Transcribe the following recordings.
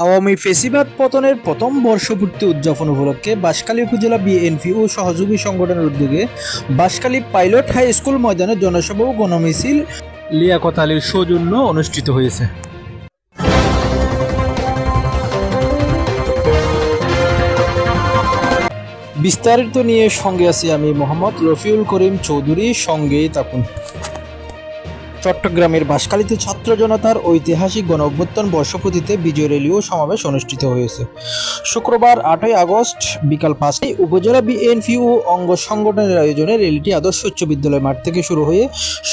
আওয়ামী ফেসিবাদ পতনের প্রথম বর্ষপূর্তি উদযাপন উপলক্ষে বাঁশখালী উপজেলা বিএনপি ও সহযোগী সংগঠনের উদ্যোগে বাঁশখালী পাইলট হাই স্কুল ময়দানে জনসভা ও গণমিছিল লিয়াকত আলীর সৌজন্য অনুষ্ঠিত হয়েছে। বিস্তারিত নিয়ে সঙ্গে আছি আমি মোহাম্মদ রফিউল করিম চৌধুরী, সঙ্গেই থাকুন। চট্টগ্রামের বাঁশখালীতে ছাত্র জনতার ঐতিহাসিক গণ অভ্যুত্থান বর্ষপূর্তিতে বিজয় র্যালি ও সমাবেশ অনুষ্ঠিত হয়েছে। শুক্রবার 8 আগস্ট বিকাল 5টায় উপজেলা বিএনপি ও অঙ্গ সংগঠনের আয়োজনে র্যালিটি আদর্শ উচ্চ বিদ্যালয় মাঠ থেকে শুরু হয়ে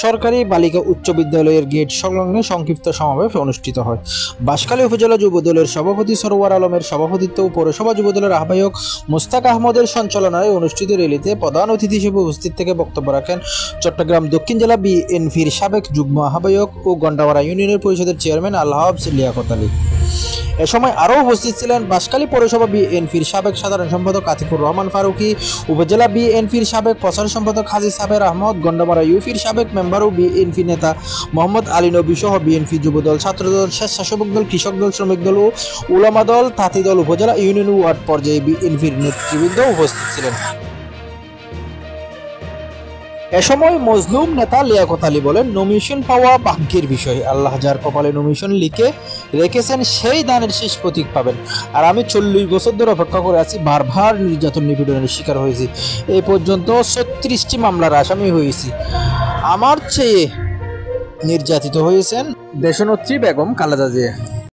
সরকারি বালিকা উচ্চ বিদ্যালয়ের গেট সংলগ্নে সংক্ষিপ্ত সমাবেশ অনুষ্ঠিত হয়। বাঁশখালী উপজেলা যুব দলের সভাপতি সরওয়ার আলমের সভাপতিত্ব ও পৌরসভা যুব দলের আহ্বায়ক মুস্তাক আহমদের সঞ্চালনায় অনুষ্ঠিত র্যালিতে প্রধান অতিথি হিসেবে উপস্থিত থেকে বক্তব্য রাখেন চট্টগ্রাম দক্ষিণ জেলা বিএনপির সাবেক যুগ্ম আহ্বায়ক ও গন্ডাপাড়া ইউনিয়নের পরিষদের চেয়ারম্যান আল্লাহ হাফেজ লিয়াকত আলী। এ সময় আরও উপস্থিত ছিলেন বাঁশখালী পৌরসভা বিএনপির সাবেক সাধারণ সম্পাদক আতিকুর রহমান ফারুকি, উপজেলা বিএনপির সাবেক প্রচার সম্পাদক হাজী সাবের আহমদ, গন্ডাপাড়া ইউপির সাবেক মেম্বার ও বিএনপি নেতা মোহাম্মদ আলী নবী সহ বিএনপি যুবদল, ছাত্রদল, স্বেচ্ছাসেবক দল, কৃষক দল, শ্রমিক দল ও উলামা দল, তাঁতি দল, উপজেলা ইউনিয়ন ও ওয়ার্ড পর্যায়ে বিএনপির নেতৃবৃন্দ উপস্থিত ছিলেন। এ সময় মজলুম নেতা লিয়াকত আলী বলেন, নমিনেশন পাওয়া ভাগ্যের বিষয়। আল্লাহ যার কপালে নমিনেশন লিখে রেখেছেন সেই দানের শেষ প্রতীক পাবেন। আর আমি 40 বছর ধরে অপেক্ষা করে আছি, বারবার নির্যাতন নিপীড়নের শিকার হয়েছি। এই পর্যন্ত 36টি মামলার আসামি হয়েছি। আমার চেয়ে নির্যাতিত হয়েছেন দেশনেত্রী বেগম খালেদা জিয়া।